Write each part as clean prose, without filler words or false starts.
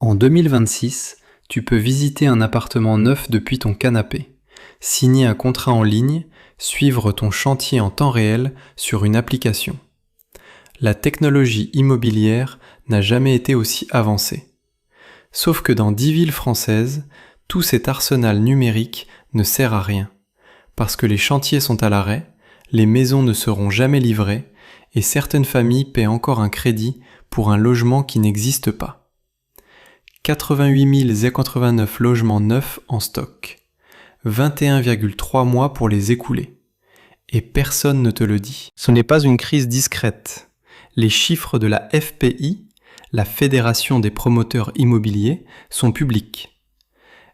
En 2026, tu peux visiter un appartement neuf depuis ton canapé, signer un contrat en ligne, suivre ton chantier en temps réel sur une application. La technologie immobilière n'a jamais été aussi avancée. Sauf que dans 10 villes françaises, tout cet arsenal numérique ne sert à rien, parce que les chantiers sont à l'arrêt, les maisons ne seront jamais livrées, et certaines familles paient encore un crédit pour un logement qui n'existe pas. 88 089 logements neufs en stock, 21,3 mois pour les écouler. Et personne ne te le dit. Ce n'est pas une crise discrète. Les chiffres de la FPI, la Fédération des promoteurs immobiliers, sont publics.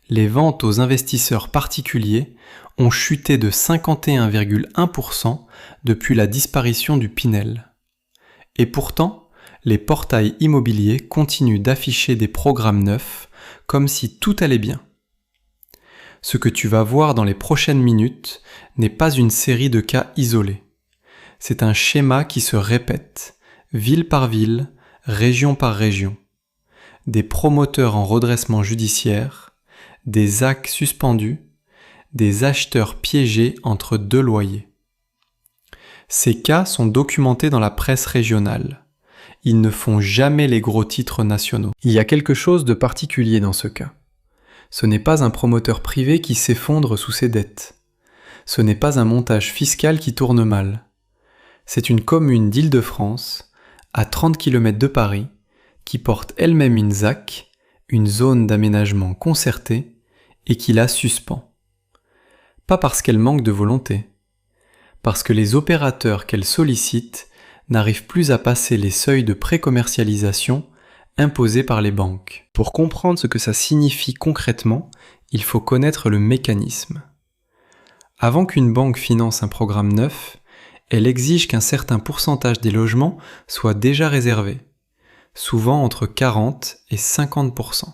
Les ventes aux investisseurs particuliers ont chuté de 51,1% depuis la disparition du Pinel. Et pourtant, les portails immobiliers continuent d'afficher des programmes neufs comme si tout allait bien. Ce que tu vas voir dans les prochaines minutes n'est pas une série de cas isolés. C'est un schéma qui se répète, ville par ville, région par région. Des promoteurs en redressement judiciaire, des AC suspendus, des acheteurs piégés entre deux loyers. Ces cas sont documentés dans la presse régionale. Ils ne font jamais les gros titres nationaux. Il y a quelque chose de particulier dans ce cas. Ce n'est pas un promoteur privé qui s'effondre sous ses dettes. Ce n'est pas un montage fiscal qui tourne mal. C'est une commune d'Île-de-France, à 30 km de Paris, qui porte elle-même une ZAC, une zone d'aménagement concertée, et qui la suspend. Pas parce qu'elle manque de volonté, parce que les opérateurs qu'elle sollicite n'arrivent plus à passer les seuils de précommercialisation imposés par les banques. Pour comprendre ce que ça signifie concrètement, il faut connaître le mécanisme. Avant qu'une banque finance un programme neuf, elle exige qu'un certain pourcentage des logements soit déjà réservé, souvent entre 40 et 50%.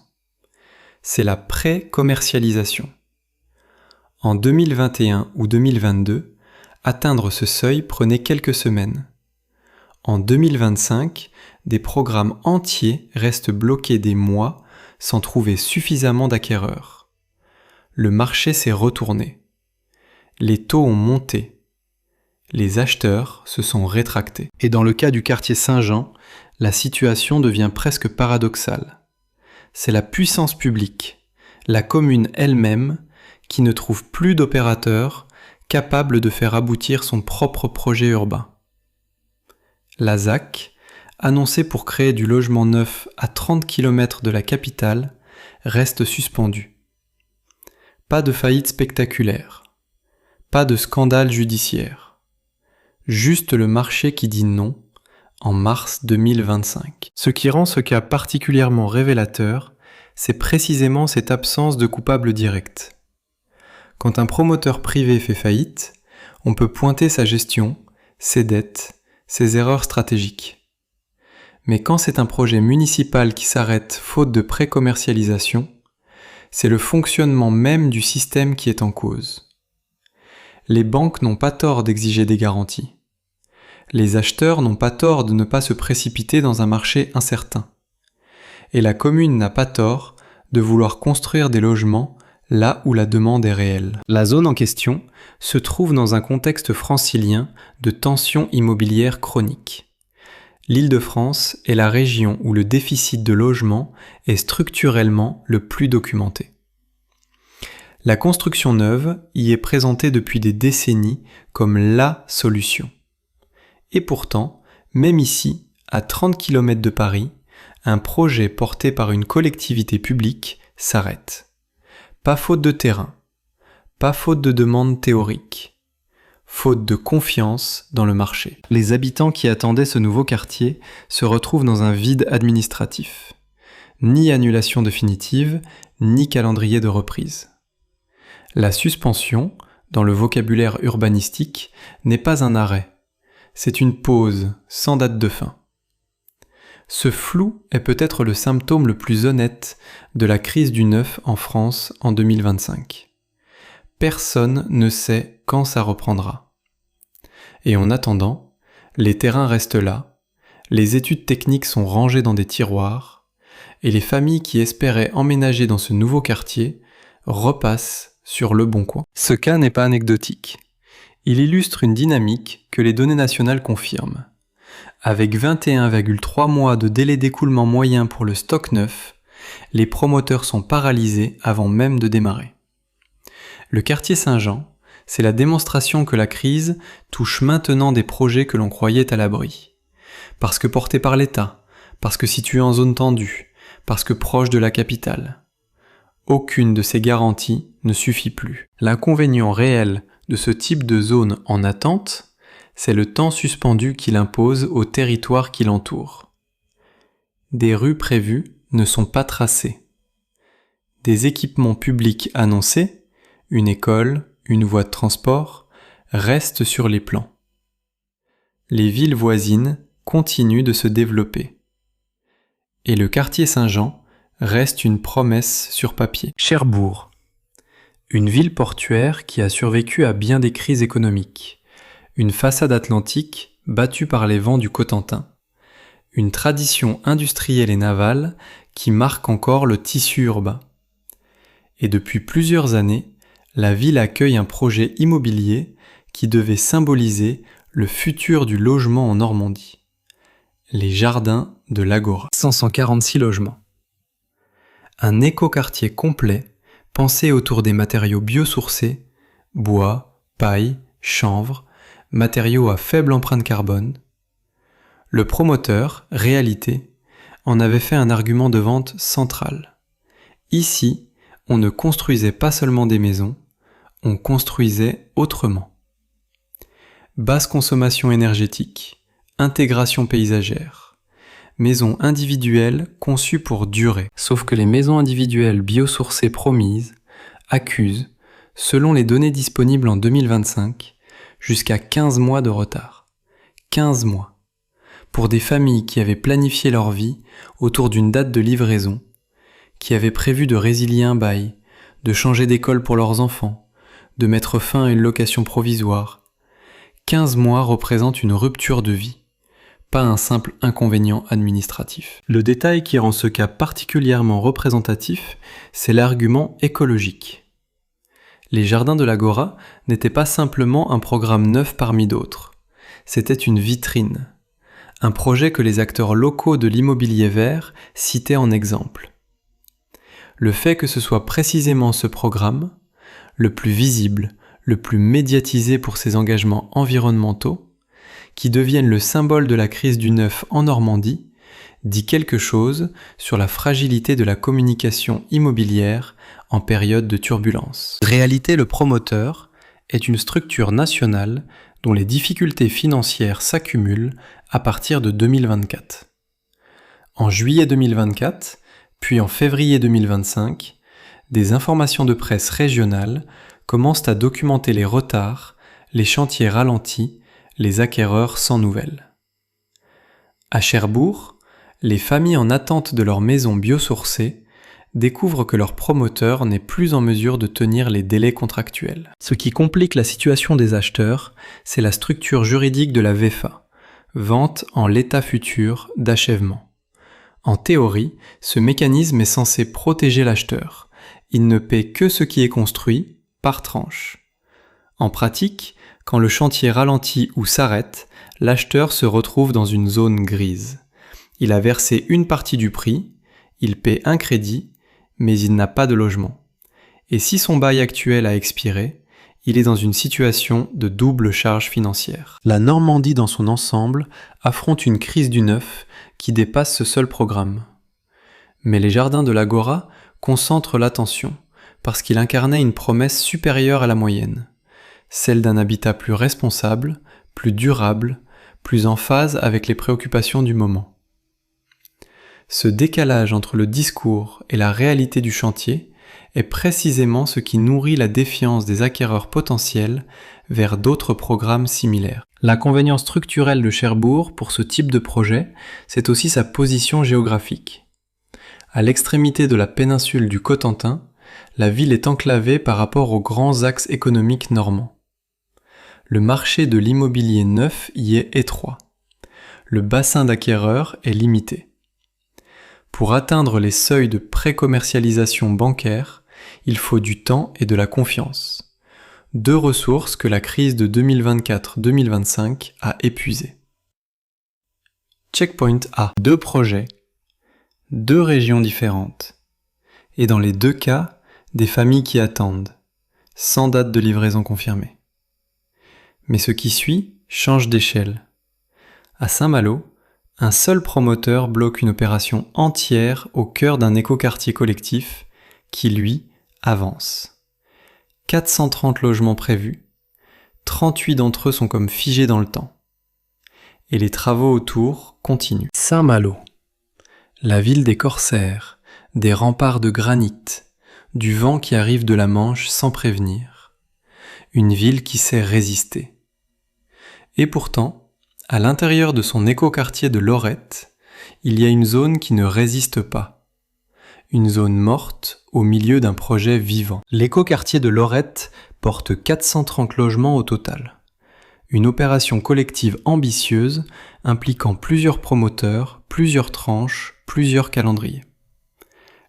C'est la pré-commercialisation. En 2021 ou 2022, atteindre ce seuil prenait quelques semaines. En 2025, des programmes entiers restent bloqués des mois sans trouver suffisamment d'acquéreurs. Le marché s'est retourné. Les taux ont monté. Les acheteurs se sont rétractés. Et dans le cas du quartier Saint-Jean, la situation devient presque paradoxale. C'est la puissance publique, la commune elle-même, qui ne trouve plus d'opérateurs capables de faire aboutir son propre projet urbain. La ZAC, annoncée pour créer du logement neuf à 30 km de la capitale, reste suspendue. Pas de faillite spectaculaire, pas de scandale judiciaire, juste le marché qui dit non en mars 2025. Ce qui rend ce cas particulièrement révélateur, c'est précisément cette absence de coupable direct. Quand un promoteur privé fait faillite, on peut pointer sa gestion, ses dettes, ses erreurs stratégiques. Mais quand c'est un projet municipal qui s'arrête faute de pré-commercialisation, c'est le fonctionnement même du système qui est en cause. Les banques n'ont pas tort d'exiger des garanties. Les acheteurs n'ont pas tort de ne pas se précipiter dans un marché incertain. Et la commune n'a pas tort de vouloir construire des logements là où la demande est réelle. La zone en question se trouve dans un contexte francilien de tension immobilière chronique. L'Île-de-France est la région où le déficit de logement est structurellement le plus documenté. La construction neuve y est présentée depuis des décennies comme la solution. Et pourtant, même ici, à 30 km de Paris, un projet porté par une collectivité publique s'arrête. Pas faute de terrain, pas faute de demande théorique, faute de confiance dans le marché. Les habitants qui attendaient ce nouveau quartier se retrouvent dans un vide administratif. Ni annulation définitive, ni calendrier de reprise. La suspension, dans le vocabulaire urbanistique, n'est pas un arrêt. C'est une pause, sans date de fin. Ce flou est peut-être le symptôme le plus honnête de la crise du neuf en France en 2025. Personne ne sait quand ça reprendra. Et en attendant, les terrains restent là, les études techniques sont rangées dans des tiroirs, et les familles qui espéraient emménager dans ce nouveau quartier repassent sur Le Bon Coin. Ce cas n'est pas anecdotique. Il illustre une dynamique que les données nationales confirment. Avec 21,3 mois de délai d'écoulement moyen pour le stock neuf, les promoteurs sont paralysés avant même de démarrer. Le quartier Saint-Jean, c'est la démonstration que la crise touche maintenant des projets que l'on croyait à l'abri. Parce que portés par l'État, parce que situés en zone tendue, parce que proches de la capitale. Aucune de ces garanties ne suffit plus. L'inconvénient réel de ce type de zone en attente, c'est le temps suspendu qu'il impose au territoire qui l'entoure. Des rues prévues ne sont pas tracées. Des équipements publics annoncés, une école, une voie de transport, restent sur les plans. Les villes voisines continuent de se développer. Et le quartier Saint-Jean reste une promesse sur papier. Cherbourg, une ville portuaire qui a survécu à bien des crises économiques, une façade atlantique battue par les vents du Cotentin, une tradition industrielle et navale qui marque encore le tissu urbain. Et depuis plusieurs années, la ville accueille un projet immobilier qui devait symboliser le futur du logement en Normandie. Les jardins de l'Agora. 546 logements. Un écoquartier complet pensé autour des matériaux biosourcés, bois, paille, chanvre, matériaux à faible empreinte carbone. Le promoteur, Réalité, en avait fait un argument de vente central. Ici, on ne construisait pas seulement des maisons, on construisait autrement. Basse consommation énergétique, intégration paysagère, maisons individuelles conçues pour durer. Sauf que les maisons individuelles biosourcées promises accusent, selon les données disponibles en 2025, jusqu'à 15 mois de retard. 15 mois. Pour des familles qui avaient planifié leur vie autour d'une date de livraison, qui avaient prévu de résilier un bail, de changer d'école pour leurs enfants, de mettre fin à une location provisoire. 15 mois représentent une rupture de vie, pas un simple inconvénient administratif. Le détail qui rend ce cas particulièrement représentatif, c'est l'argument écologique. Les jardins de l'Agora n'étaient pas simplement un programme neuf parmi d'autres. C'était une vitrine. Un projet que les acteurs locaux de l'immobilier vert citaient en exemple. Le fait que ce soit précisément ce programme, le plus visible, le plus médiatisé pour ses engagements environnementaux, qui devienne le symbole de la crise du neuf en Normandie, dit quelque chose sur la fragilité de la communication immobilière en période de turbulence. Réalité, le promoteur est une structure nationale dont les difficultés financières s'accumulent à partir de 2024. En juillet 2024, puis en février 2025, des informations de presse régionales commencent à documenter les retards, les chantiers ralentis, les acquéreurs sans nouvelles. À Cherbourg, les familles en attente de leur maison biosourcée découvrent que leur promoteur n'est plus en mesure de tenir les délais contractuels. Ce qui complique la situation des acheteurs, c'est la structure juridique de la VEFA, vente en l'état futur d'achèvement. En théorie, ce mécanisme est censé protéger l'acheteur. Il ne paie que ce qui est construit, par tranche. En pratique, quand le chantier ralentit ou s'arrête, l'acheteur se retrouve dans une zone grise. Il a versé une partie du prix, il paie un crédit, mais il n'a pas de logement. Et si son bail actuel a expiré, il est dans une situation de double charge financière. La Normandie dans son ensemble affronte une crise du neuf qui dépasse ce seul programme. Mais les jardins de l'Agora concentrent l'attention parce qu'il incarnait une promesse supérieure à la moyenne, celle d'un habitat plus responsable, plus durable, plus en phase avec les préoccupations du moment. Ce décalage entre le discours et la réalité du chantier est précisément ce qui nourrit la défiance des acquéreurs potentiels vers d'autres programmes similaires. L'inconvénient structurel de Cherbourg pour ce type de projet, c'est aussi sa position géographique. À l'extrémité de la péninsule du Cotentin, la ville est enclavée par rapport aux grands axes économiques normands. Le marché de l'immobilier neuf y est étroit. Le bassin d'acquéreurs est limité. Pour atteindre les seuils de pré-commercialisation bancaire, il faut du temps et de la confiance. 2 ressources que la crise de 2024-2025 a épuisées. Checkpoint A. 2 projets, 2 régions différentes. Et dans les 2 cas, des familles qui attendent, sans date de livraison confirmée. Mais ce qui suit change d'échelle. À Saint-Malo, un seul promoteur bloque une opération entière au cœur d'un écoquartier collectif qui, lui, avance. 430 logements prévus, 38 d'entre eux sont comme figés dans le temps. Et les travaux autour continuent. Saint-Malo, la ville des corsaires, des remparts de granit, du vent qui arrive de la Manche sans prévenir. Une ville qui sait résister. Et pourtant, à l'intérieur de son écoquartier de Lorette, il y a une zone qui ne résiste pas. Une zone morte au milieu d'un projet vivant. L'écoquartier de Lorette porte 430 logements au total. Une opération collective ambitieuse impliquant plusieurs promoteurs, plusieurs tranches, plusieurs calendriers.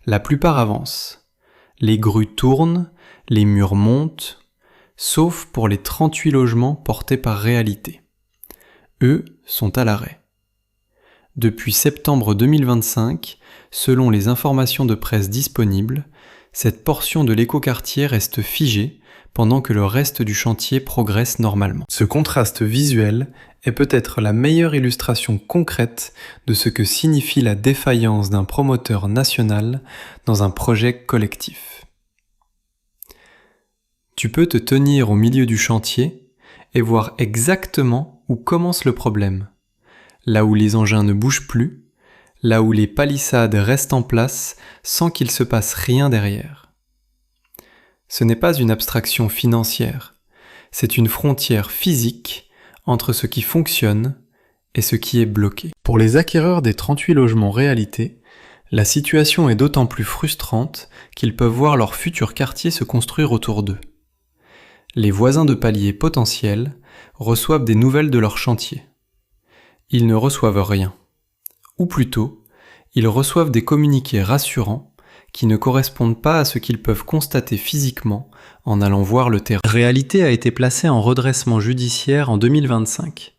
La plupart avancent. Les grues tournent, les murs montent, sauf pour les 38 logements portés par Réalité. Eux sont à l'arrêt. Depuis septembre 2025, selon les informations de presse disponibles, cette portion de l'écoquartier reste figée pendant que le reste du chantier progresse normalement. Ce contraste visuel est peut-être la meilleure illustration concrète de ce que signifie la défaillance d'un promoteur national dans un projet collectif. Tu peux te tenir au milieu du chantier et voir exactement où commence le problème, là où les engins ne bougent plus, là où les palissades restent en place sans qu'il se passe rien derrière. Ce n'est pas une abstraction financière, c'est une frontière physique entre ce qui fonctionne et ce qui est bloqué. Pour les acquéreurs des 38 logements Réalité, la situation est d'autant plus frustrante qu'ils peuvent voir leur futur quartier se construire autour d'eux. Les voisins de palier potentiels reçoivent des nouvelles de leur chantier. Ils ne reçoivent rien. Ou plutôt, ils reçoivent des communiqués rassurants qui ne correspondent pas à ce qu'ils peuvent constater physiquement en allant voir le terrain. Réalité a été placée en redressement judiciaire en 2025.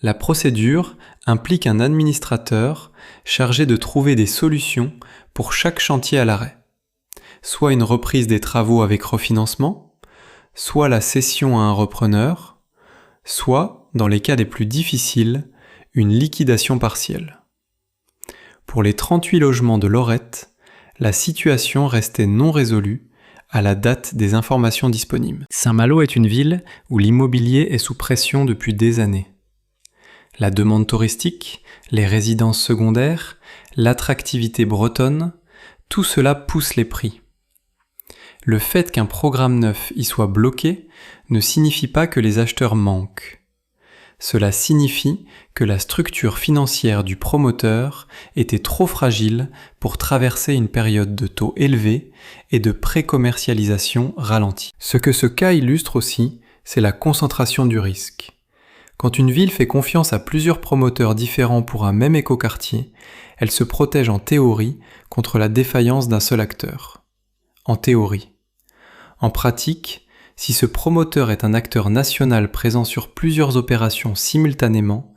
La procédure implique un administrateur chargé de trouver des solutions pour chaque chantier à l'arrêt. Soit une reprise des travaux avec refinancement, soit la cession à un repreneur, soit, dans les cas les plus difficiles, une liquidation partielle. Pour les 38 logements de Lorette, la situation restait non résolue à la date des informations disponibles. Saint-Malo est une ville où l'immobilier est sous pression depuis des années. La demande touristique, les résidences secondaires, l'attractivité bretonne, tout cela pousse les prix. Le fait qu'un programme neuf y soit bloqué ne signifie pas que les acheteurs manquent. Cela signifie que la structure financière du promoteur était trop fragile pour traverser une période de taux élevés et de pré-commercialisation ralentie. Ce que ce cas illustre aussi, c'est la concentration du risque. Quand une ville fait confiance à plusieurs promoteurs différents pour un même écoquartier, elle se protège en théorie contre la défaillance d'un seul acteur. En théorie. En pratique, si ce promoteur est un acteur national présent sur plusieurs opérations simultanément,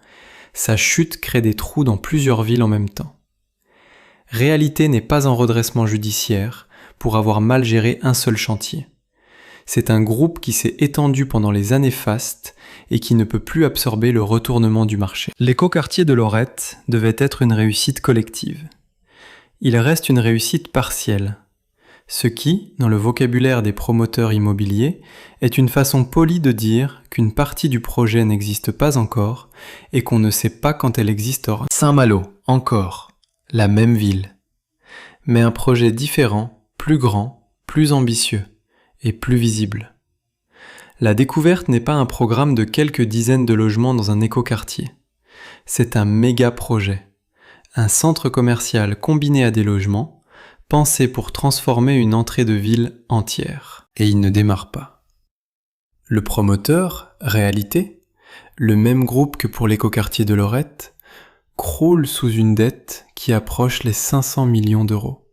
sa chute crée des trous dans plusieurs villes en même temps. Réalité n'est pas en redressement judiciaire pour avoir mal géré un seul chantier. C'est un groupe qui s'est étendu pendant les années fastes et qui ne peut plus absorber le retournement du marché. L'écoquartier de Lorette devait être une réussite collective. Il reste une réussite partielle. Ce qui, dans le vocabulaire des promoteurs immobiliers, est une façon polie de dire qu'une partie du projet n'existe pas encore et qu'on ne sait pas quand elle existera. Saint-Malo, encore, la même ville. Mais un projet différent, plus grand, plus ambitieux et plus visible. La découverte n'est pas un programme de quelques dizaines de logements dans un écoquartier. C'est un méga projet. Un centre commercial combiné à des logements, pensé pour transformer une entrée de ville entière. Et il ne démarre pas. Le promoteur, Réalité, le même groupe que pour l'écoquartier de Lorette, croule sous une dette qui approche les 500 millions d'euros.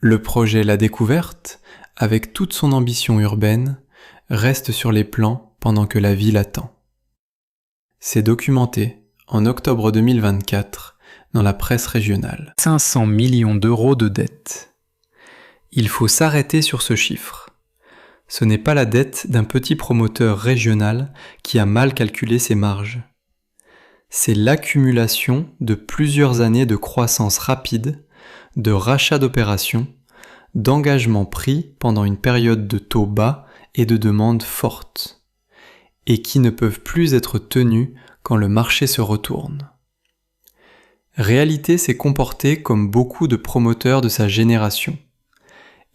Le projet La Découverte, avec toute son ambition urbaine, reste sur les plans pendant que la ville attend. C'est documenté en octobre 2024 dans la presse régionale. 500 millions d'euros de dette. Il faut s'arrêter sur ce chiffre. Ce n'est pas la dette d'un petit promoteur régional qui a mal calculé ses marges. C'est l'accumulation de plusieurs années de croissance rapide, de rachats d'opérations, d'engagements pris pendant une période de taux bas et de demandes fortes, et qui ne peuvent plus être tenus quand le marché se retourne. Réalité s'est comporté comme beaucoup de promoteurs de sa génération,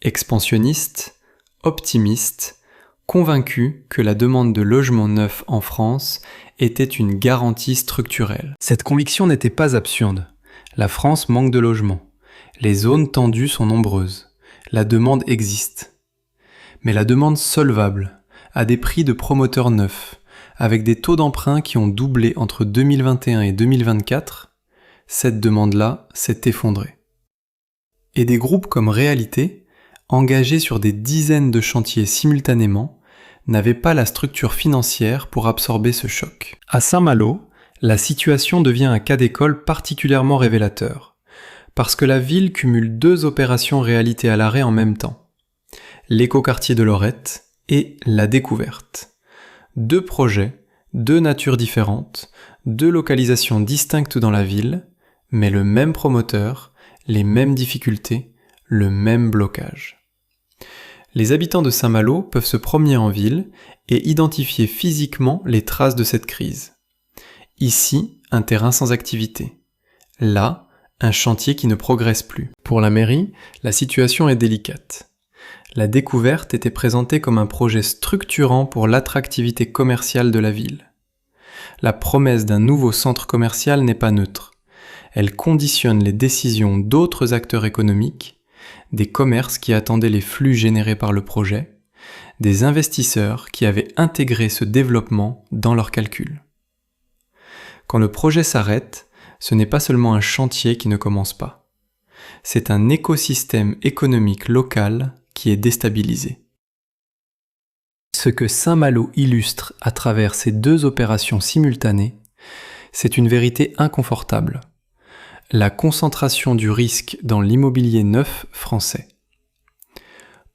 expansionniste, optimiste, convaincu que la demande de logements neufs en France était une garantie structurelle. Cette conviction n'était pas absurde. La France manque de logements. Les zones tendues sont nombreuses. La demande existe. Mais la demande solvable, à des prix de promoteurs neufs, avec des taux d'emprunt qui ont doublé entre 2021 et 2024, cette demande-là s'est effondrée. Et des groupes comme Réalité, engagés sur des dizaines de chantiers simultanément, n'avaient pas la structure financière pour absorber ce choc. À Saint-Malo, la situation devient un cas d'école particulièrement révélateur, parce que la ville cumule 2 opérations Réalité à l'arrêt en même temps. L'écoquartier de Lorette et La Découverte. 2 projets, 2 natures différentes, 2 localisations distinctes dans la ville, mais le même promoteur, les mêmes difficultés, le même blocage. Les habitants de Saint-Malo peuvent se promener en ville et identifier physiquement les traces de cette crise. Ici, un terrain sans activité. Là, un chantier qui ne progresse plus. Pour la mairie, la situation est délicate. La Découverte était présentée comme un projet structurant pour l'attractivité commerciale de la ville. La promesse d'un nouveau centre commercial n'est pas neutre. Elle conditionne les décisions d'autres acteurs économiques, des commerces qui attendaient les flux générés par le projet, des investisseurs qui avaient intégré ce développement dans leurs calculs. Quand le projet s'arrête, ce n'est pas seulement un chantier qui ne commence pas. C'est un écosystème économique local qui est déstabilisé. Ce que Saint-Malo illustre à travers ces 2 opérations simultanées, c'est une vérité inconfortable. La concentration du risque dans l'immobilier neuf français.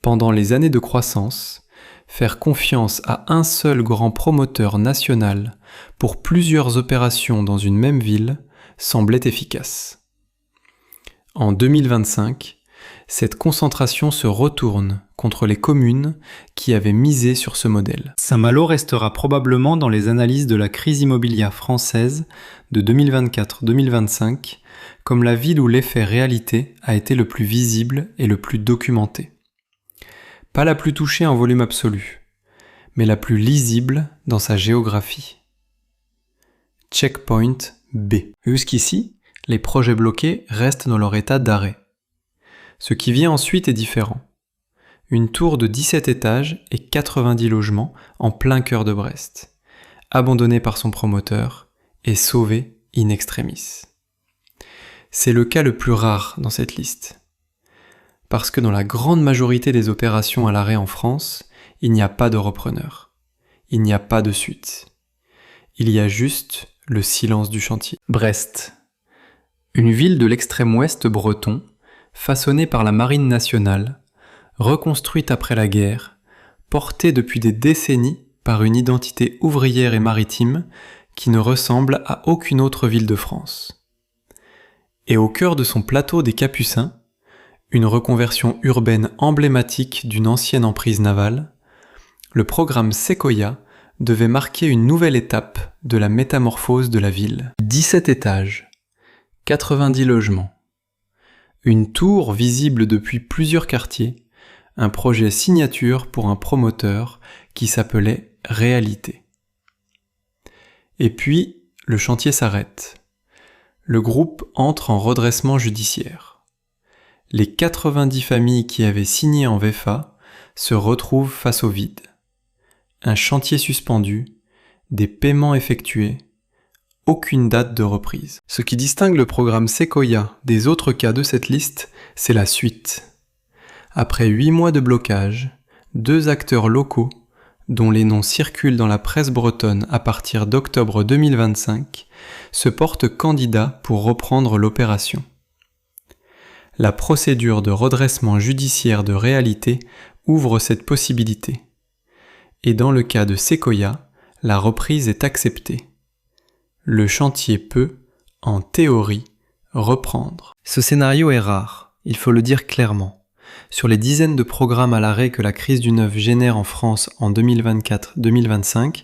Pendant les années de croissance, faire confiance à un seul grand promoteur national pour plusieurs opérations dans une même ville semblait efficace. En 2025, cette concentration se retourne contre les communes qui avaient misé sur ce modèle. Saint-Malo restera probablement dans les analyses de la crise immobilière française de 2024-2025 comme la ville où l'effet Réalité a été le plus visible et le plus documenté. Pas la plus touchée en volume absolu, mais la plus lisible dans sa géographie. Checkpoint B. Jusqu'ici, les projets bloqués restent dans leur état d'arrêt. Ce qui vient ensuite est différent. Une tour de 17 étages et 90 logements en plein cœur de Brest, abandonnée par son promoteur et sauvée in extremis. C'est le cas le plus rare dans cette liste. Parce que dans la grande majorité des opérations à l'arrêt en France, il n'y a pas de repreneur. Il n'y a pas de suite. Il y a juste le silence du chantier. Brest. Une ville de l'extrême ouest breton, façonnée par la Marine nationale, reconstruite après la guerre, portée depuis des décennies par une identité ouvrière et maritime qui ne ressemble à aucune autre ville de France. Et au cœur de son plateau des Capucins, une reconversion urbaine emblématique d'une ancienne emprise navale, le programme Sequoia devait marquer une nouvelle étape de la métamorphose de la ville. 17 étages, 90 logements, une tour visible depuis plusieurs quartiers, un projet signature pour un promoteur qui s'appelait Réalité. Et puis, le chantier s'arrête. Le groupe entre en redressement judiciaire. Les 90 familles qui avaient signé en VFA se retrouvent face au vide. Un chantier suspendu, des paiements effectués, aucune date de reprise. Ce qui distingue le programme Sequoia des autres cas de cette liste, c'est la suite. Après 8 mois de blocage, 2 acteurs locaux, dont les noms circulent dans la presse bretonne à partir d'octobre 2025, se portent candidats pour reprendre l'opération. La procédure de redressement judiciaire de réalité ouvre cette possibilité. Et dans le cas de Sequoia, la reprise est acceptée. Le chantier peut, en théorie, reprendre. Ce scénario est rare, il faut le dire clairement. Sur les dizaines de programmes à l'arrêt que la crise du neuf génère en France en 2024-2025,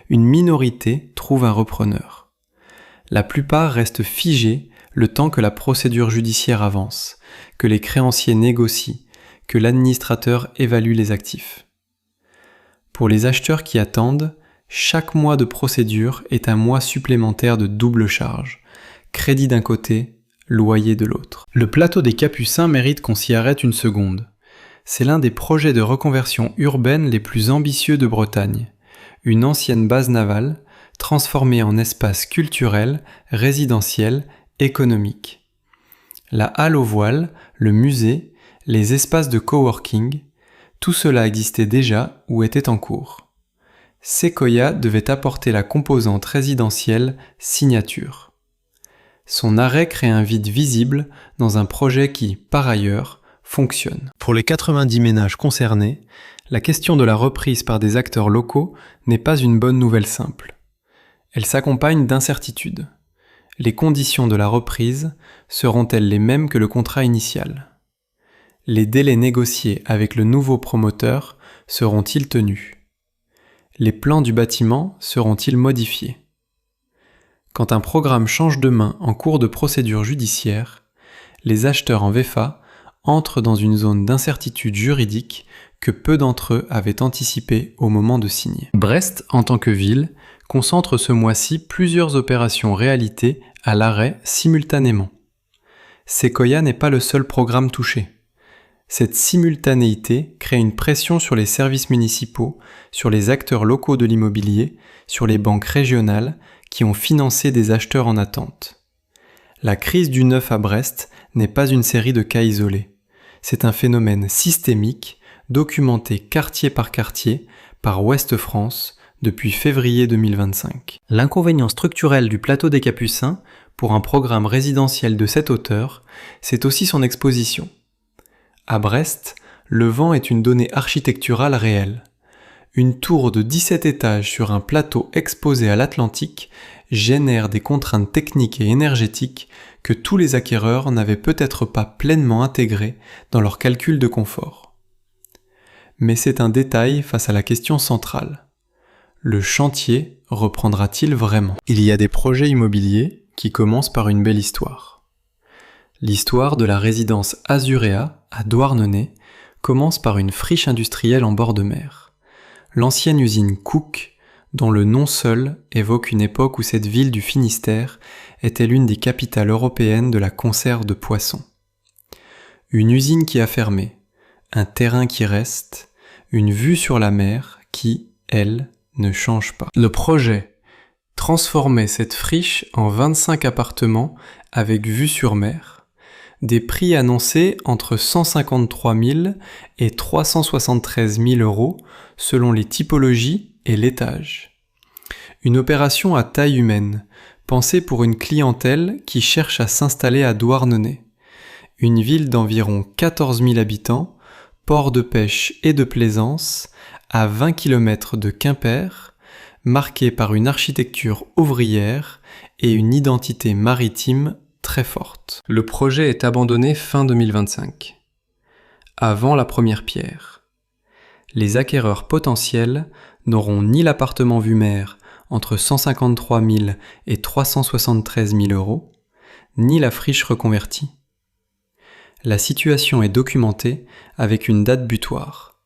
une minorité trouve un repreneur. La plupart restent figés le temps que la procédure judiciaire avance, que les créanciers négocient, que l'administrateur évalue les actifs. Pour les acheteurs qui attendent, chaque mois de procédure est un mois supplémentaire de double charge. Crédit d'un côté, loyer de l'autre. Le plateau des Capucins mérite qu'on s'y arrête une seconde. C'est l'un des projets de reconversion urbaine les plus ambitieux de Bretagne. Une ancienne base navale, transformée en espace culturel, résidentiel, économique. La halle aux voiles, le musée, les espaces de coworking, tout cela existait déjà ou était en cours. Sequoia devait apporter la composante résidentielle signature. Son arrêt crée un vide visible dans un projet qui, par ailleurs, fonctionne. Pour les 90 ménages concernés, la question de la reprise par des acteurs locaux n'est pas une bonne nouvelle simple. Elle s'accompagne d'incertitudes. Les conditions de la reprise seront-elles les mêmes que le contrat initial ? Les délais négociés avec le nouveau promoteur seront-ils tenus ? Les plans du bâtiment seront-ils modifiés ? Quand un programme change de main en cours de procédure judiciaire, les acheteurs en VFA entrent dans une zone d'incertitude juridique que peu d'entre eux avaient anticipée au moment de signer. Brest, en tant que ville, concentre ce mois-ci plusieurs opérations réalisées à l'arrêt simultanément. Sequoia n'est pas le seul programme touché. Cette simultanéité crée une pression sur les services municipaux, sur les acteurs locaux de l'immobilier, sur les banques régionales qui ont financé des acheteurs en attente. La crise du neuf à Brest n'est pas une série de cas isolés. C'est un phénomène systémique, documenté quartier par quartier par Ouest France depuis février 2025. L'inconvénient structurel du plateau des Capucins, pour un programme résidentiel de cette hauteur, c'est aussi son exposition. À Brest, le vent est une donnée architecturale réelle. Une tour de 17 étages sur un plateau exposé à l'Atlantique génère des contraintes techniques et énergétiques que tous les acquéreurs n'avaient peut-être pas pleinement intégrées dans leur calcul de confort. Mais c'est un détail face à la question centrale. Le chantier reprendra-t-il vraiment ? Il y a des projets immobiliers qui commencent par une belle histoire. L'histoire de la résidence Azuréa à Douarnenez commence par une friche industrielle en bord de mer. L'ancienne usine Cook, dont le nom seul évoque une époque où cette ville du Finistère était l'une des capitales européennes de la conserve de poissons. Une usine qui a fermé, un terrain qui reste, une vue sur la mer qui, elle, ne change pas. Le projet transformait cette friche en 25 appartements avec vue sur mer. Des prix annoncés entre 153 000 et 373 000 euros selon les typologies et l'étage. Une opération à taille humaine, pensée pour une clientèle qui cherche à s'installer à Douarnenez. Une ville d'environ 14 000 habitants, port de pêche et de plaisance, à 20 km de Quimper, marquée par une architecture ouvrière et une identité maritime très forte. Le projet est abandonné fin 2025. Avant la première pierre. Les acquéreurs potentiels n'auront ni l'appartement vue mer entre 153 000 et 373 000 euros, ni la friche reconvertie. La situation est documentée avec une date butoir.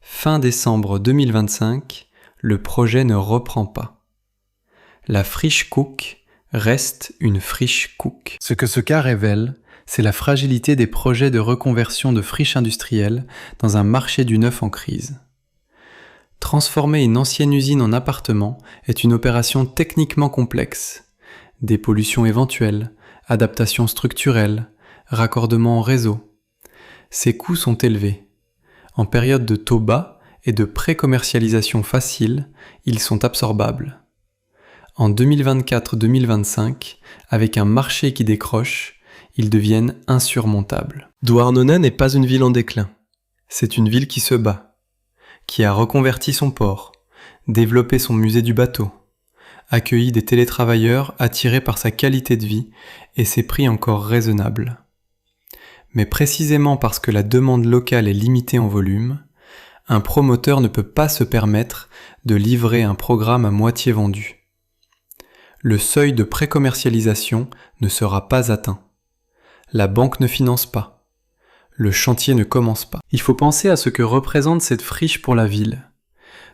Fin décembre 2025, le projet ne reprend pas. La friche Cook reste une friche Cook. Ce que ce cas révèle, c'est la fragilité des projets de reconversion de friches industrielles dans un marché du neuf en crise. Transformer une ancienne usine en appartement est une opération techniquement complexe. dépollution éventuelle, adaptation structurelle, raccordement au réseau. Ces coûts sont élevés. En période de taux bas et de pré-commercialisation facile, ils sont absorbables. En 2024-2025, avec un marché qui décroche, ils deviennent insurmontables. Douarnenez n'est pas une ville en déclin. C'est une ville qui se bat, qui a reconverti son port, développé son musée du bateau, accueilli des télétravailleurs attirés par sa qualité de vie et ses prix encore raisonnables. Mais précisément parce que la demande locale est limitée en volume, un promoteur ne peut pas se permettre de livrer un programme à moitié vendu. Le seuil de pré-commercialisation ne sera pas atteint. La banque ne finance pas. Le chantier ne commence pas. Il faut penser à ce que représente cette friche pour la ville.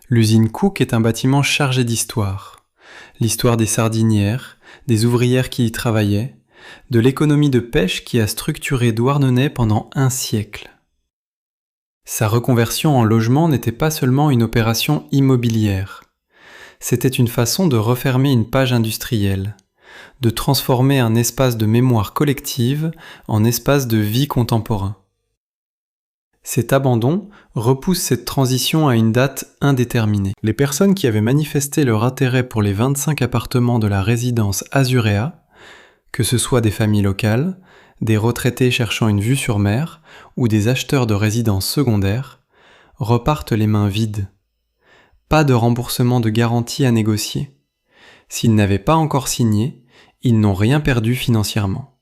L'usine Cook est un bâtiment chargé d'histoire. L'histoire des sardinières, des ouvrières qui y travaillaient, de l'économie de pêche qui a structuré Douarnenez pendant un siècle. Sa reconversion en logement n'était pas seulement une opération immobilière. C'était une façon de refermer une page industrielle, de transformer un espace de mémoire collective en espace de vie contemporain. Cet abandon repousse cette transition à une date indéterminée. Les personnes qui avaient manifesté leur intérêt pour les 25 appartements de la résidence Azuréa, que ce soit des familles locales, des retraités cherchant une vue sur mer ou des acheteurs de résidences secondaires, repartent les mains vides. Pas de remboursement de garantie à négocier. S'ils n'avaient pas encore signé, ils n'ont rien perdu financièrement.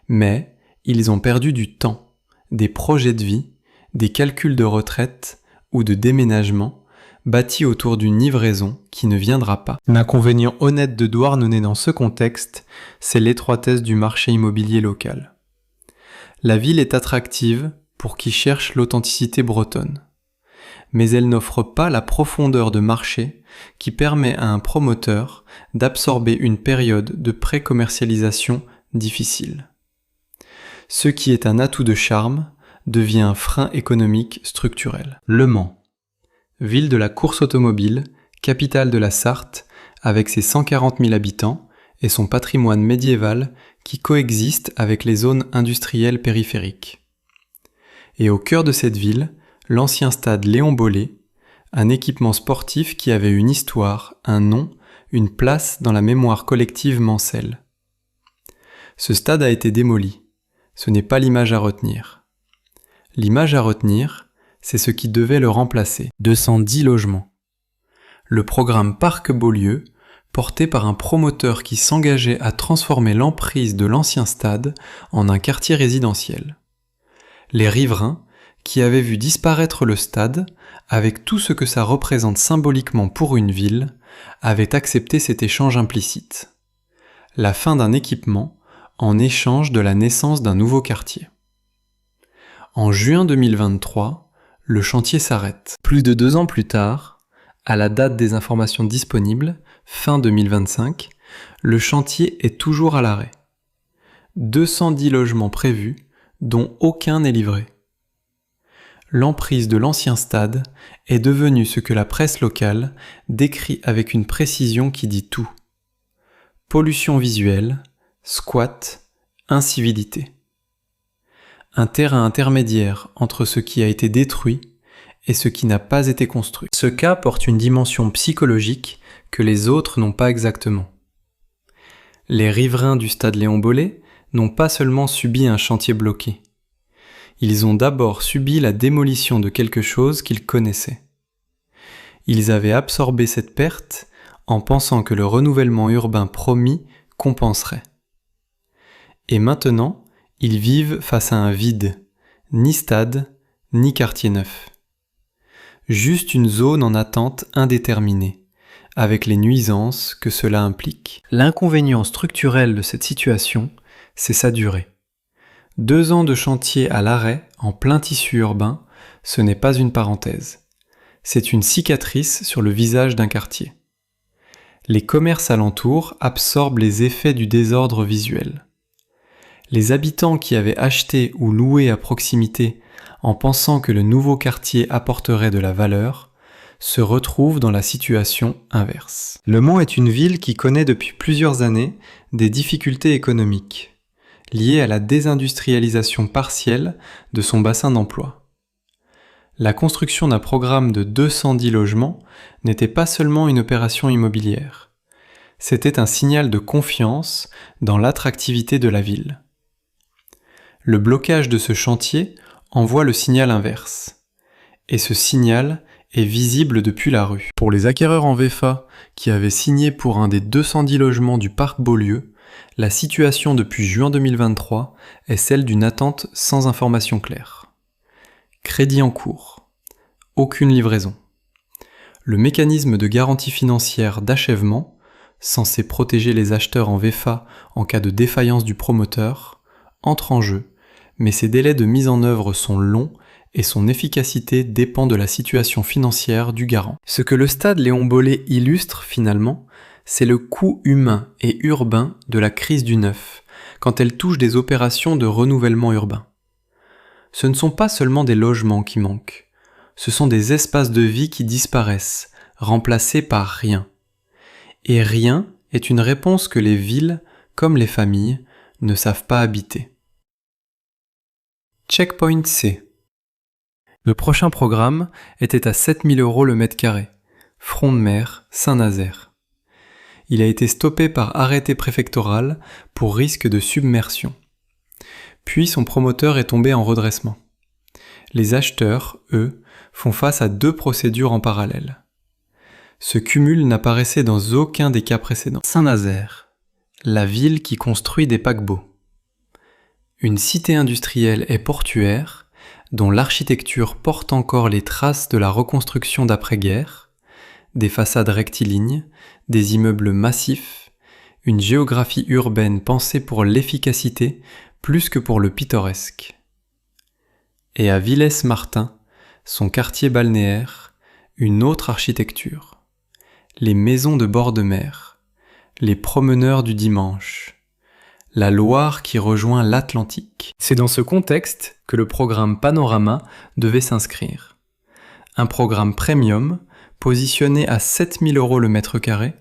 Mais ils ont perdu du temps, des projets de vie, des calculs de retraite ou de déménagement bâtis autour d'une livraison qui ne viendra pas. L'inconvénient honnête de Douarnenez dans ce contexte, c'est l'étroitesse du marché immobilier local. La ville est attractive pour qui cherche l'authenticité bretonne. Mais elle n'offre pas la profondeur de marché qui permet à un promoteur d'absorber une période de pré-commercialisation difficile. Ce qui est un atout de charme devient un frein économique structurel. Le Mans, ville de la course automobile, capitale de la Sarthe, avec ses 140 000 habitants et son patrimoine médiéval qui coexiste avec les zones industrielles périphériques. Et au cœur de cette ville, l'ancien stade Léon Bollée, un équipement sportif qui avait une histoire, un nom, une place dans la mémoire collective mancelle. Ce stade a été démoli. Ce n'est pas l'image à retenir. L'image à retenir, c'est ce qui devait le remplacer. 210 logements. Le programme Parc Beaulieu, porté par un promoteur qui s'engageait à transformer l'emprise de l'ancien stade en un quartier résidentiel. Les riverains, qui avait vu disparaître le stade, avec tout ce que ça représente symboliquement pour une ville, avait accepté cet échange implicite. La fin d'un équipement en échange de la naissance d'un nouveau quartier. En juin 2023, le chantier s'arrête. Plus de 2 ans plus tard, à la date des informations disponibles, fin 2025, le chantier est toujours à l'arrêt. 210 logements prévus, dont aucun n'est livré. L'emprise de l'ancien stade est devenue ce que la presse locale décrit avec une précision qui dit tout. Pollution visuelle, squat, incivilité. Un terrain intermédiaire entre ce qui a été détruit et ce qui n'a pas été construit. Ce cas porte une dimension psychologique que les autres n'ont pas exactement. Les riverains du stade Léon Bollée n'ont pas seulement subi un chantier bloqué. Ils ont d'abord subi la démolition de quelque chose qu'ils connaissaient. Ils avaient absorbé cette perte en pensant que le renouvellement urbain promis compenserait. Et maintenant, ils vivent face à un vide, ni stade, ni quartier neuf. Juste une zone en attente indéterminée, avec les nuisances que cela implique. L'inconvénient structurel de cette situation, c'est sa durée. 2 ans de chantier à l'arrêt, en plein tissu urbain, ce n'est pas une parenthèse. C'est une cicatrice sur le visage d'un quartier. Les commerces alentours absorbent les effets du désordre visuel. Les habitants qui avaient acheté ou loué à proximité en pensant que le nouveau quartier apporterait de la valeur se retrouve dans la situation inverse. Le Mans est une ville qui connaît depuis plusieurs années des difficultés économiques, liées à la désindustrialisation partielle de son bassin d'emploi. La construction d'un programme de 210 logements n'était pas seulement une opération immobilière, c'était un signal de confiance dans l'attractivité de la ville. Le blocage de ce chantier envoie le signal inverse, et ce signal est visible depuis la rue. Pour les acquéreurs en VFA qui avaient signé pour un des 210 logements du parc Beaulieu, la situation depuis juin 2023 est celle d'une attente sans information claire. Crédit en cours. Aucune livraison. Le mécanisme de garantie financière d'achèvement, censé protéger les acheteurs en VFA en cas de défaillance du promoteur, entre en jeu, mais ces délais de mise en œuvre sont longs et son efficacité dépend de la situation financière du garant. Ce que le stade Léon Bollée illustre finalement, c'est le coût humain et urbain de la crise du neuf, quand elle touche des opérations de renouvellement urbain. Ce ne sont pas seulement des logements qui manquent, ce sont des espaces de vie qui disparaissent, remplacés par rien. Et rien est une réponse que les villes, comme les familles, ne savent pas habiter. Checkpoint C. Le prochain programme était à 7 000 € le mètre carré, front de mer, Saint-Nazaire. Il a été stoppé par arrêté préfectoral pour risque de submersion. Puis son promoteur est tombé en redressement. Les acheteurs, eux, font face à 2 procédures en parallèle. Ce cumul n'apparaissait dans aucun des cas précédents. Saint-Nazaire, la ville qui construit des paquebots. Une cité industrielle et portuaire dont l'architecture porte encore les traces de la reconstruction d'après-guerre, des façades rectilignes, des immeubles massifs, une géographie urbaine pensée pour l'efficacité plus que pour le pittoresque. Et à Villers-Martin, son quartier balnéaire, une autre architecture. Les maisons de bord de mer, les promeneurs du dimanche, la Loire qui rejoint l'Atlantique. C'est dans ce contexte que le programme Panorama devait s'inscrire. Un programme premium, positionné à 7 000 € le mètre carré,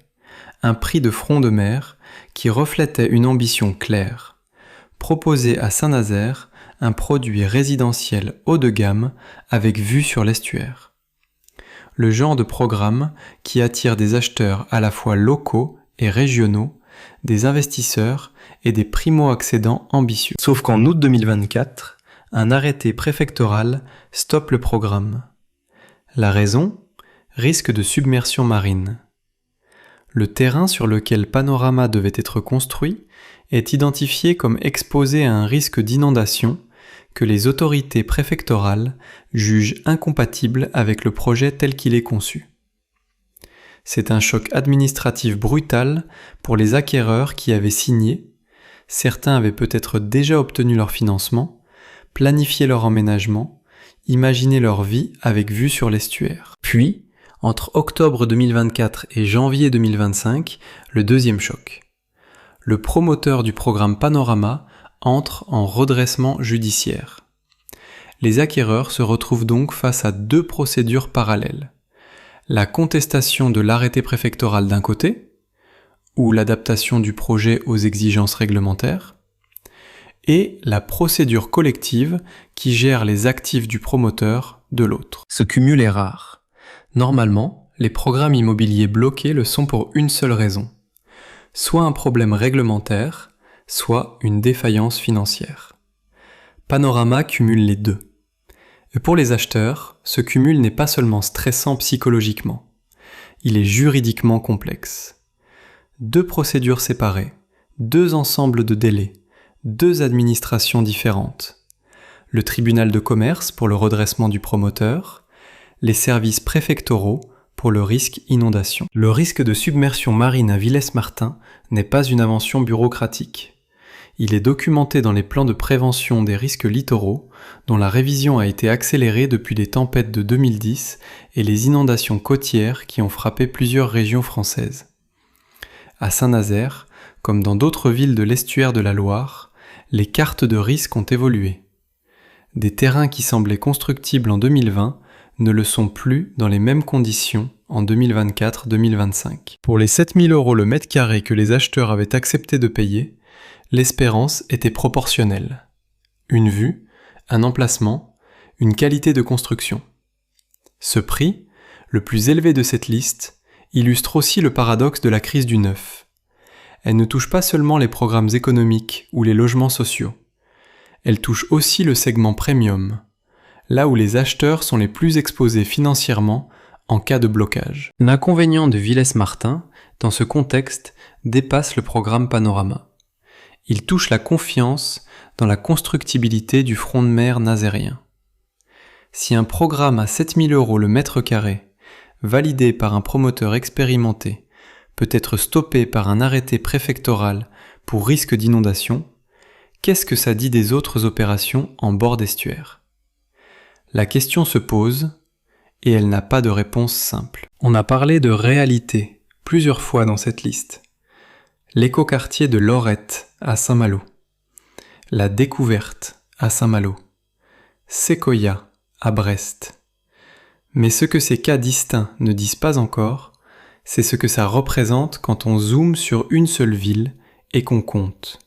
un prix de front de mer qui reflétait une ambition claire, proposer à Saint-Nazaire un produit résidentiel haut de gamme avec vue sur l'estuaire. Le genre de programme qui attire des acheteurs à la fois locaux et régionaux, des investisseurs et des primo-accédants ambitieux. Sauf qu'en août 2024, un arrêté préfectoral stoppe le programme. La raison ? Risque de submersion marine. Le terrain sur lequel Panorama devait être construit est identifié comme exposé à un risque d'inondation que les autorités préfectorales jugent incompatible avec le projet tel qu'il est conçu. C'est un choc administratif brutal pour les acquéreurs qui avaient signé, certains avaient peut-être déjà obtenu leur financement, planifié leur emménagement, imaginé leur vie avec vue sur l'estuaire. Puis, entre octobre 2024 et janvier 2025, le deuxième choc. Le promoteur du programme Panorama entre en redressement judiciaire. Les acquéreurs se retrouvent donc face à 2 procédures parallèles. La contestation de l'arrêté préfectoral d'un côté, ou l'adaptation du projet aux exigences réglementaires, et la procédure collective qui gère les actifs du promoteur de l'autre. Ce cumul est rare. Normalement, les programmes immobiliers bloqués le sont pour une seule raison. Soit un problème réglementaire, soit une défaillance financière. Panorama cumule les deux. Et pour les acheteurs, ce cumul n'est pas seulement stressant psychologiquement, il est juridiquement complexe. 2 procédures séparées, 2 ensembles de délais, 2 administrations différentes. Le tribunal de commerce pour le redressement du promoteur, les services préfectoraux pour le risque inondation. Le risque de submersion marine à Villers-Martin n'est pas une invention bureaucratique. Il est documenté dans les plans de prévention des risques littoraux, dont la révision a été accélérée depuis les tempêtes de 2010 et les inondations côtières qui ont frappé plusieurs régions françaises. À Saint-Nazaire, comme dans d'autres villes de l'estuaire de la Loire, les cartes de risque ont évolué. Des terrains qui semblaient constructibles en 2020 ne le sont plus dans les mêmes conditions en 2024-2025. Pour les 7 000 € le mètre carré que les acheteurs avaient accepté de payer, l'espérance était proportionnelle. Une vue, un emplacement, une qualité de construction. Ce prix, le plus élevé de cette liste, illustre aussi le paradoxe de la crise du neuf. Elle ne touche pas seulement les programmes économiques ou les logements sociaux. Elle touche aussi le segment premium, là où les acheteurs sont les plus exposés financièrement en cas de blocage. L'inconvénient de Villers-Martin, dans ce contexte, dépasse le programme Panorama. Il touche la confiance dans la constructibilité du front de mer nazérien. Si un programme à 7 000 € le mètre carré, validé par un promoteur expérimenté, peut être stoppé par un arrêté préfectoral pour risque d'inondation, qu'est-ce que ça dit des autres opérations en bord d'estuaire ? La question se pose, et elle n'a pas de réponse simple. On a parlé de réalité plusieurs fois dans cette liste. L'écoquartier de Lorette à Saint-Malo, la Découverte à Saint-Malo, Séquoia à Brest. Mais ce que ces cas distincts ne disent pas encore, c'est ce que ça représente quand on zoome sur une seule ville et qu'on compte.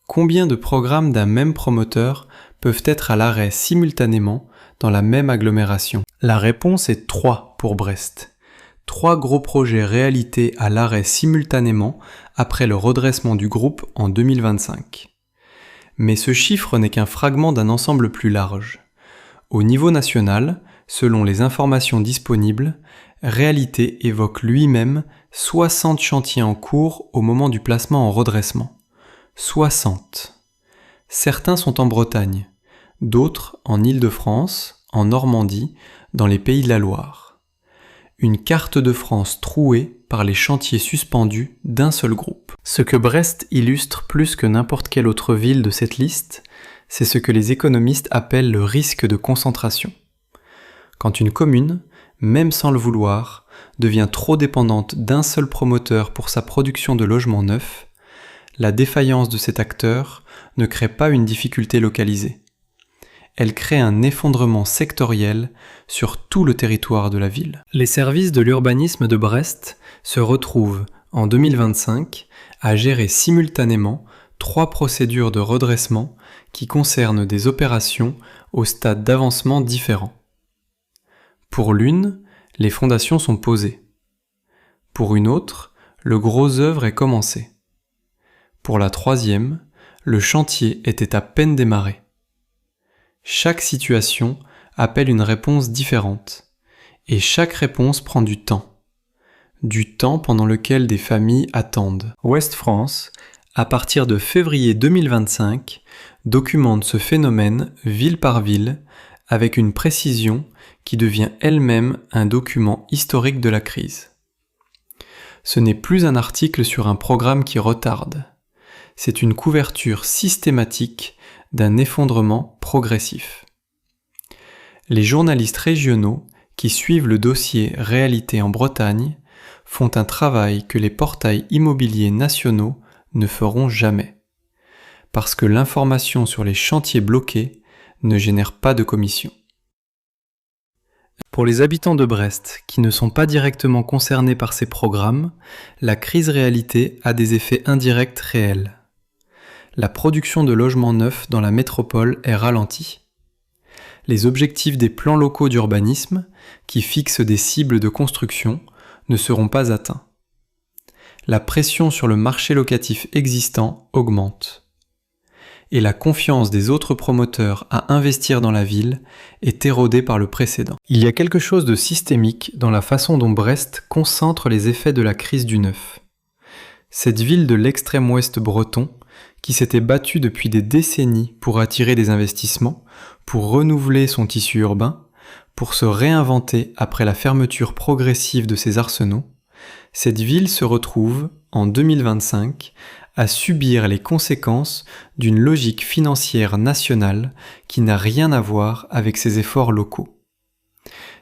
Combien de programmes d'un même promoteur peuvent être à l'arrêt simultanément dans la même agglomération ? La réponse est 3 pour Brest. 3 gros projets réalités à l'arrêt simultanément après le redressement du groupe en 2025. Mais ce chiffre n'est qu'un fragment d'un ensemble plus large. Au niveau national, selon les informations disponibles, Réalité évoque lui-même 60 chantiers en cours au moment du placement en redressement. 60. Certains sont en Bretagne, d'autres en Île-de-France, en Normandie, dans les Pays de la Loire. Une carte de France trouée par les chantiers suspendus d'un seul groupe. Ce que Brest illustre plus que n'importe quelle autre ville de cette liste, c'est ce que les économistes appellent le risque de concentration. Quand une commune, même sans le vouloir, devient trop dépendante d'un seul promoteur pour sa production de logements neufs, la défaillance de cet acteur ne crée pas une difficulté localisée. Elle crée un effondrement sectoriel sur tout le territoire de la ville. Les services de l'urbanisme de Brest se retrouvent, en 2025, à gérer simultanément 3 procédures de redressement qui concernent des opérations au stade d'avancement différents. Pour l'une, les fondations sont posées. Pour une autre, le gros œuvre est commencé. Pour la troisième, le chantier était à peine démarré. Chaque situation appelle une réponse différente, et chaque réponse prend du temps pendant lequel des familles attendent. Ouest France, à partir de février 2025, documente ce phénomène ville par ville avec une précision qui devient elle-même un document historique de la crise. Ce n'est plus un article sur un programme qui retarde, c'est une couverture systématique d'un effondrement progressif. Les journalistes régionaux qui suivent le dossier Réalité en Bretagne font un travail que les portails immobiliers nationaux ne feront jamais, parce que l'information sur les chantiers bloqués ne génère pas de commission. Pour les habitants de Brest qui ne sont pas directement concernés par ces programmes, la crise réalité a des effets indirects réels. La production de logements neufs dans la métropole est ralentie. Les objectifs des plans locaux d'urbanisme, qui fixent des cibles de construction, ne seront pas atteints. La pression sur le marché locatif existant augmente. Et la confiance des autres promoteurs à investir dans la ville est érodée par le précédent. Il y a quelque chose de systémique dans la façon dont Brest concentre les effets de la crise du neuf. Cette ville de l'extrême ouest breton, qui s'était battue depuis des décennies pour attirer des investissements, pour renouveler son tissu urbain, pour se réinventer après la fermeture progressive de ses arsenaux, cette ville se retrouve, en 2025, à subir les conséquences d'une logique financière nationale qui n'a rien à voir avec ses efforts locaux.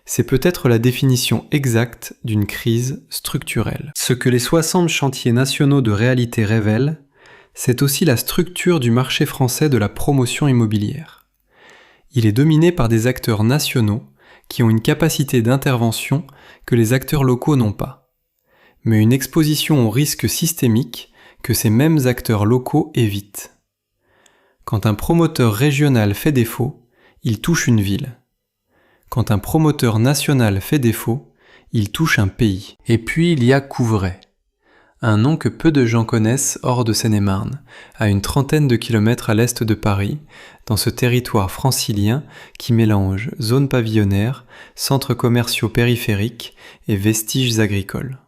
C'est peut-être la définition exacte d'une crise structurelle. Ce que les 60 chantiers nationaux de réalité révèlent, c'est aussi la structure du marché français de la promotion immobilière. Il est dominé par des acteurs nationaux qui ont une capacité d'intervention que les acteurs locaux n'ont pas, mais une exposition aux risques systémiques que ces mêmes acteurs locaux évitent. Quand un promoteur régional fait défaut, il touche une ville. Quand un promoteur national fait défaut, il touche un pays. Et puis il y a Couvray, un nom que peu de gens connaissent hors de Seine-et-Marne, à une trentaine de kilomètres à l'est de Paris, dans ce territoire francilien qui mélange zones pavillonnaires, centres commerciaux périphériques et vestiges agricoles.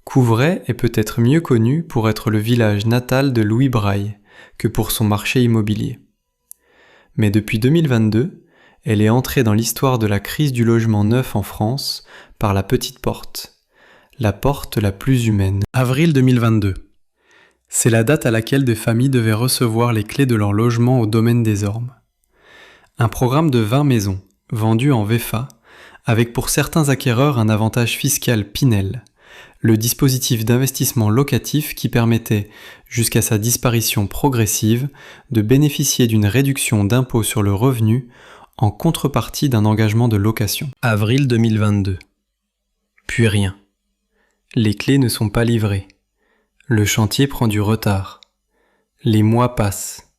Couvray est peut-être mieux connu pour être le village natal de Louis Braille que pour son marché immobilier. Mais depuis 2022, elle est entrée dans l'histoire de la crise du logement neuf en France par la petite porte. La porte la plus humaine. Avril 2022. C'est la date à laquelle des familles devaient recevoir les clés de leur logement au domaine des Ormes. Un programme de 20 maisons, vendues en VFA, avec pour certains acquéreurs un avantage fiscal Pinel, le dispositif d'investissement locatif qui permettait, jusqu'à sa disparition progressive, de bénéficier d'une réduction d'impôt sur le revenu en contrepartie d'un engagement de location. Avril 2022. Puis rien. Les clés ne sont pas livrées. Le chantier prend du retard. Les mois passent.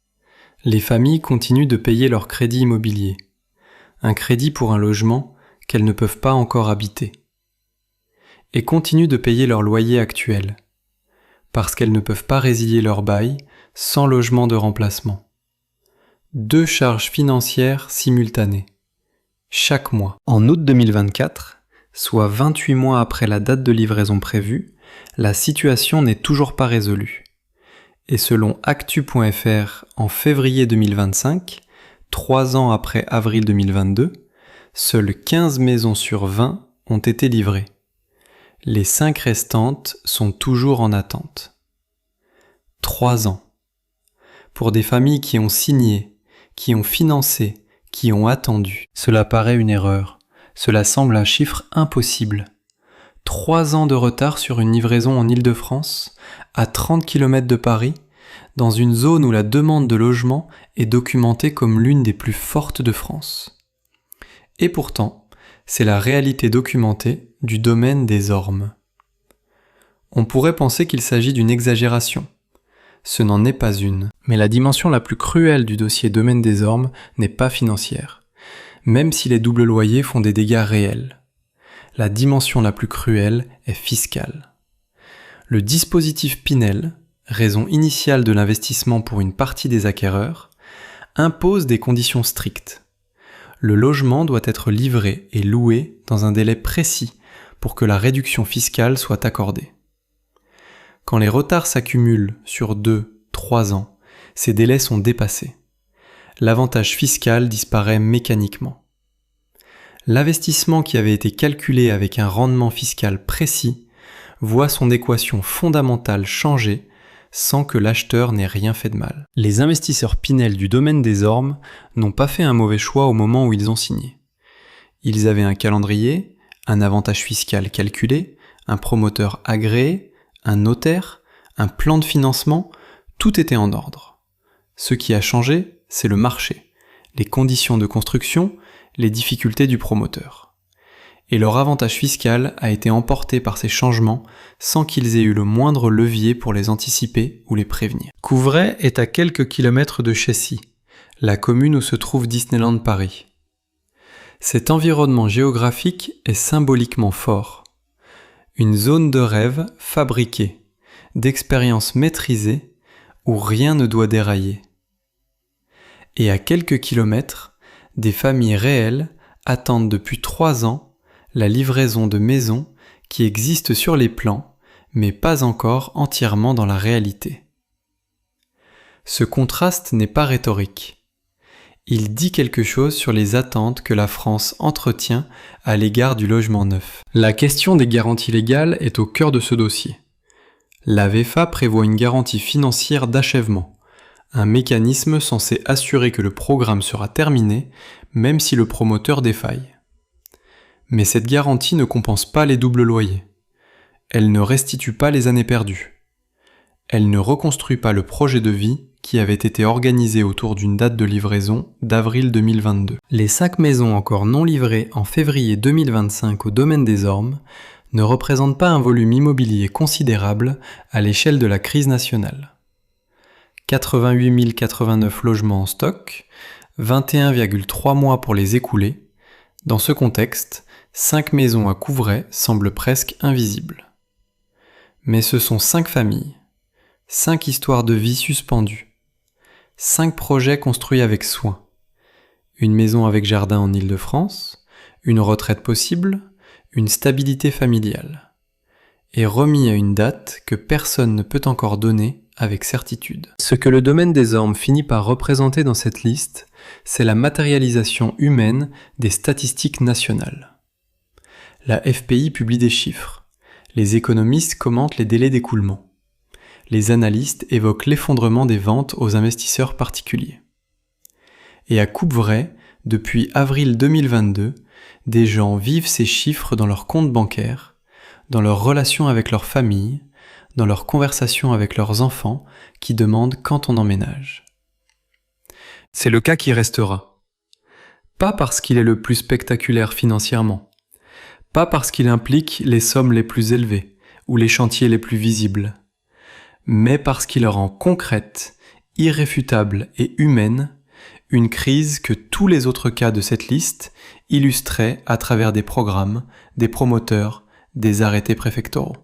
Les familles continuent de payer leur crédit immobilier. Un crédit pour un logement qu'elles ne peuvent pas encore habiter. Et continuent de payer leur loyer actuel, parce qu'elles ne peuvent pas résilier leur bail sans logement de remplacement. 2 charges financières simultanées, chaque mois. En août 2024, soit 28 mois après la date de livraison prévue, la situation n'est toujours pas résolue. Et selon Actu.fr, en février 2025, 3 ans après avril 2022, seules 15 maisons sur 20 ont été livrées. Les 5 restantes sont toujours en attente. 3 ans. Pour des familles qui ont signé, qui ont financé, qui ont attendu. Cela paraît une erreur. Cela semble un chiffre impossible. 3 ans de retard sur une livraison en Île-de-France, à 30 km de Paris, dans une zone où la demande de logement est documentée comme l'une des plus fortes de France. Et pourtant, c'est la réalité documentée du domaine des Ormes. On pourrait penser qu'il s'agit d'une exagération. Ce n'en est pas une. Mais la dimension la plus cruelle du dossier domaine des Ormes n'est pas financière, même si les doubles loyers font des dégâts réels. La dimension la plus cruelle est fiscale. Le dispositif Pinel, raison initiale de l'investissement pour une partie des acquéreurs, impose des conditions strictes. Le logement doit être livré et loué dans un délai précis pour que la réduction fiscale soit accordée. Quand les retards s'accumulent sur 2-3 ans, ces délais sont dépassés. L'avantage fiscal disparaît mécaniquement. L'investissement qui avait été calculé avec un rendement fiscal précis voit son équation fondamentale changer sans que l'acheteur n'ait rien fait de mal. Les investisseurs Pinel du domaine des Ormes n'ont pas fait un mauvais choix au moment où ils ont signé. Ils avaient un calendrier, un avantage fiscal calculé, un promoteur agréé, un notaire, un plan de financement, tout était en ordre. Ce qui a changé, c'est le marché, les conditions de construction, les difficultés du promoteur. Et leur avantage fiscal a été emporté par ces changements sans qu'ils aient eu le moindre levier pour les anticiper ou les prévenir. Couvray est à quelques kilomètres de Chessy, la commune où se trouve Disneyland Paris. Cet environnement géographique est symboliquement fort. Une zone de rêve fabriquée, d'expériences maîtrisées où rien ne doit dérailler. Et à quelques kilomètres, des familles réelles attendent depuis 3 ans la livraison de maisons qui existent sur les plans, mais pas encore entièrement dans la réalité. Ce contraste n'est pas rhétorique. Il dit quelque chose sur les attentes que la France entretient à l'égard du logement neuf. La question des garanties légales est au cœur de ce dossier. La VFA prévoit une garantie financière d'achèvement, un mécanisme censé assurer que le programme sera terminé, même si le promoteur défaille. Mais cette garantie ne compense pas les doubles loyers. Elle ne restitue pas les années perdues. Elle ne reconstruit pas le projet de vie qui avait été organisé autour d'une date de livraison d'avril 2022. Les 5 maisons encore non livrées en février 2025 au domaine des Ormes ne représentent pas un volume immobilier considérable à l'échelle de la crise nationale. 88 089 logements en stock, 21,3 mois pour les écouler. Dans ce contexte, 5 maisons à Couvray semblent presque invisibles. Mais ce sont 5 familles, 5 histoires de vie suspendues, 5 projets construits avec soin, une maison avec jardin en Île-de-France, une retraite possible, une stabilité familiale, et remis à une date que personne ne peut encore donner avec certitude. Ce que le domaine des Ormes finit par représenter dans cette liste, c'est la matérialisation humaine des statistiques nationales. La FPI publie des chiffres. Les économistes commentent les délais d'écoulement. Les analystes évoquent l'effondrement des ventes aux investisseurs particuliers. Et à Coupvray, depuis avril 2022, des gens vivent ces chiffres dans leurs comptes bancaires, dans leurs relations avec leur famille, dans leurs conversations avec leurs enfants qui demandent quand on emménage. C'est le cas qui restera. Pas parce qu'il est le plus spectaculaire financièrement, pas parce qu'il implique les sommes les plus élevées ou les chantiers les plus visibles, mais parce qu'il rend concrète, irréfutable et humaine une crise que tous les autres cas de cette liste illustraient à travers des programmes, des promoteurs, des arrêtés préfectoraux.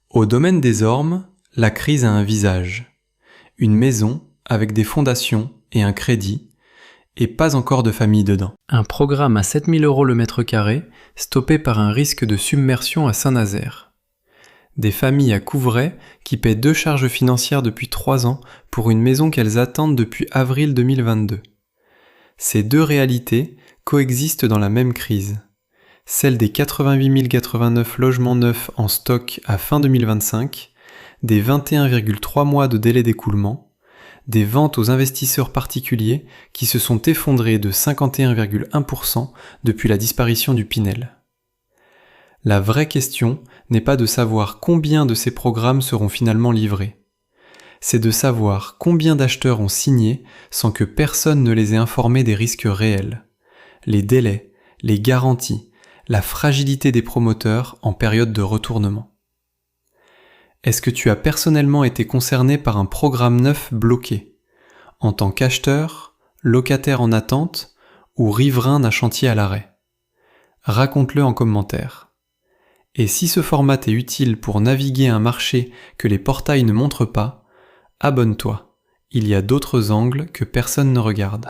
Au domaine des Ormes, la crise a un visage. Une maison avec des fondations et un crédit, et pas encore de famille dedans. Un programme à 7 000 € le mètre carré, stoppé par un risque de submersion à Saint-Nazaire. Des familles à Couvray qui paient 2 charges financières depuis 3 ans pour une maison qu'elles attendent depuis avril 2022. Ces 2 réalités coexistent dans la même crise. Celle des 88 089 logements neufs en stock à fin 2025, des 21,3 mois de délai d'écoulement, des ventes aux investisseurs particuliers qui se sont effondrées de 51,1% depuis la disparition du Pinel. La vraie question n'est pas de savoir combien de ces programmes seront finalement livrés. C'est de savoir combien d'acheteurs ont signé sans que personne ne les ait informés des risques réels, les délais, les garanties, la fragilité des promoteurs en période de retournement. Est-ce que tu as personnellement été concerné par un programme neuf bloqué, en tant qu'acheteur, locataire en attente ou riverain d'un chantier à l'arrêt? Raconte-le en commentaire. Et si ce format est utile pour naviguer un marché que les portails ne montrent pas, abonne-toi. Il y a d'autres angles que personne ne regarde.